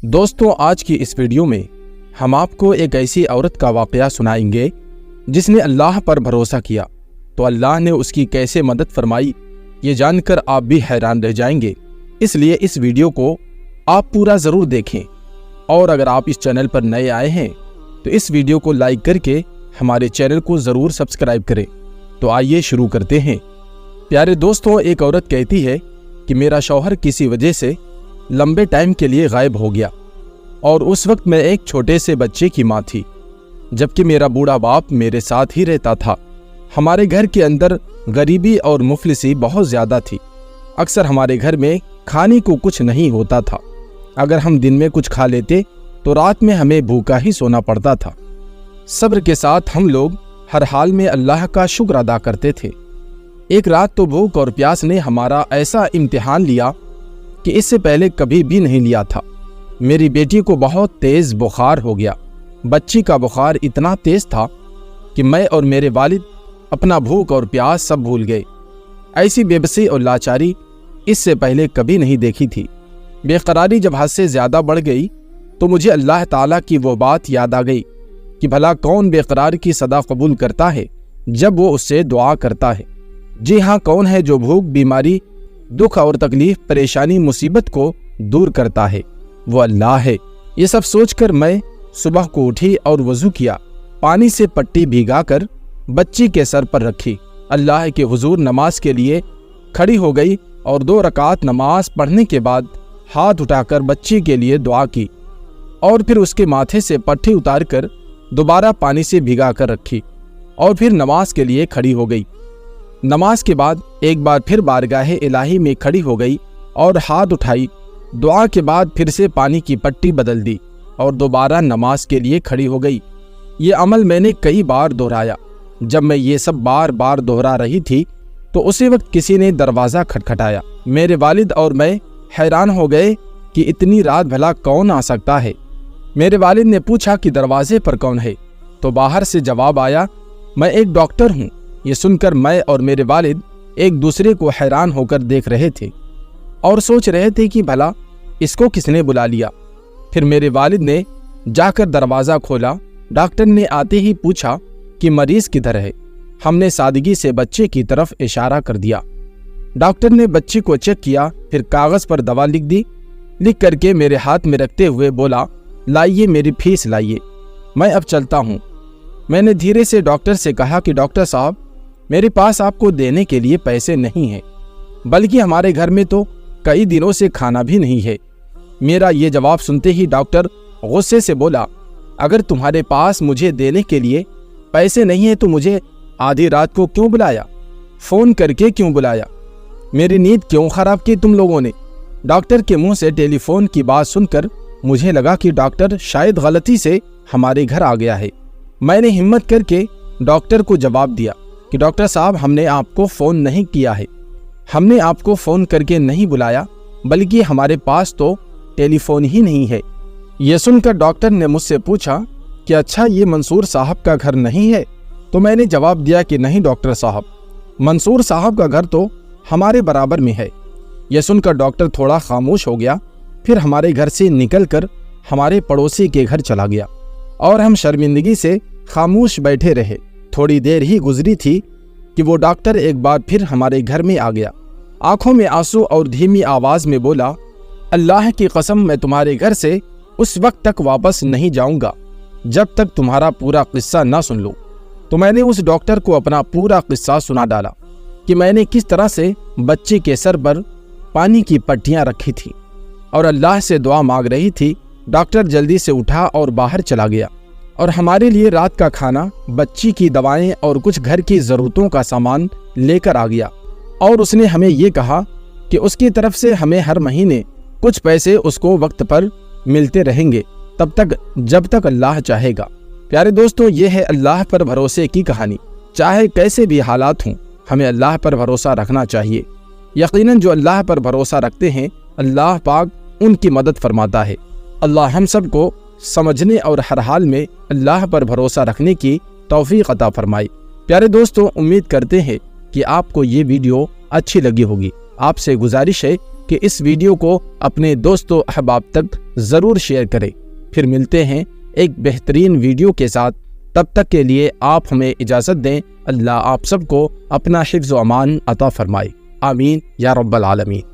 دوستوں، آج کی اس ویڈیو میں ہم آپ کو ایک ایسی عورت کا واقعہ سنائیں گے جس نے اللہ پر بھروسہ کیا تو اللہ نے اس کی کیسے مدد فرمائی، یہ جان کر آپ بھی حیران رہ جائیں گے۔ اس لیے اس ویڈیو کو آپ پورا ضرور دیکھیں، اور اگر آپ اس چینل پر نئے آئے ہیں تو اس ویڈیو کو لائک کر کے ہمارے چینل کو ضرور سبسکرائب کریں۔ تو آئیے شروع کرتے ہیں۔ پیارے دوستوں، ایک عورت کہتی ہے کہ میرا شوہر کسی وجہ سے لمبے ٹائم کے لیے غائب ہو گیا، اور اس وقت میں ایک چھوٹے سے بچے کی ماں تھی، جبکہ میرا بوڑھا باپ میرے ساتھ ہی رہتا تھا۔ ہمارے گھر کے اندر غریبی اور مفلسی بہت زیادہ تھی۔ اکثر ہمارے گھر میں کھانے کو کچھ نہیں ہوتا تھا۔ اگر ہم دن میں کچھ کھا لیتے تو رات میں ہمیں بھوکا ہی سونا پڑتا تھا۔ صبر کے ساتھ ہم لوگ ہر حال میں اللہ کا شکر ادا کرتے تھے۔ ایک رات تو بھوک اور پیاس نے ہمارا ایسا امتحان لیا کہ اس سے پہلے کبھی بھی نہیں لیا تھا۔ میری بیٹی کو بہت تیز بخار ہو گیا۔ بچی کا بخار اتنا تیز تھا کہ میں اور میرے والد اپنا بھوک اور پیاس سب بھول گئے۔ ایسی بے بسی اور لاچاری اس سے پہلے کبھی نہیں دیکھی تھی۔ بے قراری جب حد سے زیادہ بڑھ گئی تو مجھے اللہ تعالیٰ کی وہ بات یاد آ گئی کہ بھلا کون بے قرار کی صدا قبول کرتا ہے جب وہ اس سے دعا کرتا ہے؟ جی ہاں، کون ہے جو بھوک، بیماری، دکھ اور تکلیف، پریشانی، مصیبت کو دور کرتا ہے؟ وہ اللہ ہے۔ یہ سب سوچ کر میں صبح کو اٹھی اور وضو کیا، پانی سے پٹی بھیگا کر بچی کے سر پر رکھی، اللہ کے حضور نماز کے لیے کھڑی ہو گئی اور 2 رکعت نماز پڑھنے کے بعد ہاتھ اٹھا کر بچی کے لیے دعا کی، اور پھر اس کے ماتھے سے پٹی اتار کر دوبارہ پانی سے بھگا کر رکھی، اور پھر نماز کے لیے کھڑی ہو گئی۔ نماز کے بعد ایک بار پھر بارگاہ الہی میں کھڑی ہو گئی اور ہاتھ اٹھائی، دعا کے بعد پھر سے پانی کی پٹی بدل دی اور دوبارہ نماز کے لیے کھڑی ہو گئی۔ یہ عمل میں نے کئی بار دہرایا۔ جب میں یہ سب بار بار دہرا رہی تھی تو اسی وقت کسی نے دروازہ کھٹکھٹایا۔ میرے والد اور میں حیران ہو گئے کہ اتنی رات بھلا کون آ سکتا ہے۔ میرے والد نے پوچھا کہ دروازے پر کون ہے، تو باہر سے جواب آیا، میں ایک ڈاکٹر ہوں۔ یہ سن کر میں اور میرے والد ایک دوسرے کو حیران ہو کر دیکھ رہے تھے اور سوچ رہے تھے کہ بھلا اس کو کس نے بلا لیا۔ پھر میرے والد نے جا کر دروازہ کھولا۔ ڈاکٹر نے آتے ہی پوچھا کہ مریض کدھر ہے؟ ہم نے سادگی سے بچے کی طرف اشارہ کر دیا۔ ڈاکٹر نے بچی کو چیک کیا، پھر کاغذ پر دوا لکھ دی، لکھ کر کے میرے ہاتھ میں رکھتے ہوئے بولا، لائیے میری فیس لائیے، میں اب چلتا ہوں۔ میں نے دھیرے سے ڈاکٹر سے کہا کہ ڈاکٹر صاحب، میرے پاس آپ کو دینے کے لیے پیسے نہیں ہیں، بلکہ ہمارے گھر میں تو کئی دنوں سے کھانا بھی نہیں ہے۔ میرا یہ جواب سنتے ہی ڈاکٹر غصے سے بولا، اگر تمہارے پاس مجھے دینے کے لیے پیسے نہیں ہیں تو مجھے آدھی رات کو کیوں بلایا؟ فون کر کے کیوں بلایا؟ میری نیند کیوں خراب کی تم لوگوں نے؟ ڈاکٹر کے منہ سے ٹیلی فون کی بات سن کر مجھے لگا کہ ڈاکٹر شاید غلطی سے ہمارے گھر آ گیا ہے۔ میں نے ہمت کر کے ڈاکٹر کو جواب دیا کہ ڈاکٹر صاحب، ہم نے آپ کو فون نہیں کیا ہے، ہم نے آپ کو فون کر کے نہیں بلایا، بلکہ ہمارے پاس تو ٹیلی فون ہی نہیں ہے۔ یہ سن کر ڈاکٹر نے مجھ سے پوچھا کہ اچھا یہ منصور صاحب کا گھر نہیں ہے؟ تو میں نے جواب دیا کہ نہیں ڈاکٹر صاحب، منصور صاحب کا گھر تو ہمارے برابر میں ہے۔ یہ سن کر ڈاکٹر تھوڑا خاموش ہو گیا، پھر ہمارے گھر سے نکل کر ہمارے پڑوسی کے گھر چلا گیا، اور ہم شرمندگی سے خاموش بیٹھے رہے۔ تھوڑی دیر ہی گزری تھی کہ وہ ڈاکٹر ایک بار پھر ہمارے گھر میں آ گیا، آنکھوں میں آنسو اور دھیمی آواز میں بولا، اللہ کی قسم، میں تمہارے گھر سے اس وقت تک واپس نہیں جاؤں گا جب تک تمہارا پورا قصہ نہ سن لوں۔ تو میں نے اس ڈاکٹر کو اپنا پورا قصہ سنا ڈالا کہ میں نے کس طرح سے بچے کے سر پر پانی کی پٹیاں رکھی تھی اور اللہ سے دعا مانگ رہی تھی۔ ڈاکٹر جلدی سے اٹھا اور باہر چلا گیا، اور ہمارے لیے رات کا کھانا، بچی کی دوائیں اور کچھ گھر کی ضرورتوں کا سامان لے کر آ گیا، اور اس نے ہمیں یہ کہا کہ اس کی طرف سے ہمیں ہر مہینے کچھ پیسے اس کو وقت پر ملتے رہیں گے، تب تک جب تک اللہ چاہے گا۔ پیارے دوستوں، یہ ہے اللہ پر بھروسے کی کہانی۔ چاہے کیسے بھی حالات ہوں، ہمیں اللہ پر بھروسہ رکھنا چاہیے۔ یقیناً جو اللہ پر بھروسہ رکھتے ہیں، اللہ پاک ان کی مدد فرماتا ہے۔ اللہ ہم سب کو سمجھنے اور ہر حال میں اللہ پر بھروسہ رکھنے کی توفیق عطا فرمائے۔ پیارے دوستوں، امید کرتے ہیں کہ آپ کو یہ ویڈیو اچھی لگی ہوگی۔ آپ سے گزارش ہے کہ اس ویڈیو کو اپنے دوست و احباب تک ضرور شیئر کریں۔ پھر ملتے ہیں ایک بہترین ویڈیو کے ساتھ، تب تک کے لیے آپ ہمیں اجازت دیں۔ اللہ آپ سب کو اپنا حفظ و امان عطا فرمائے، آمین یا رب العالمین۔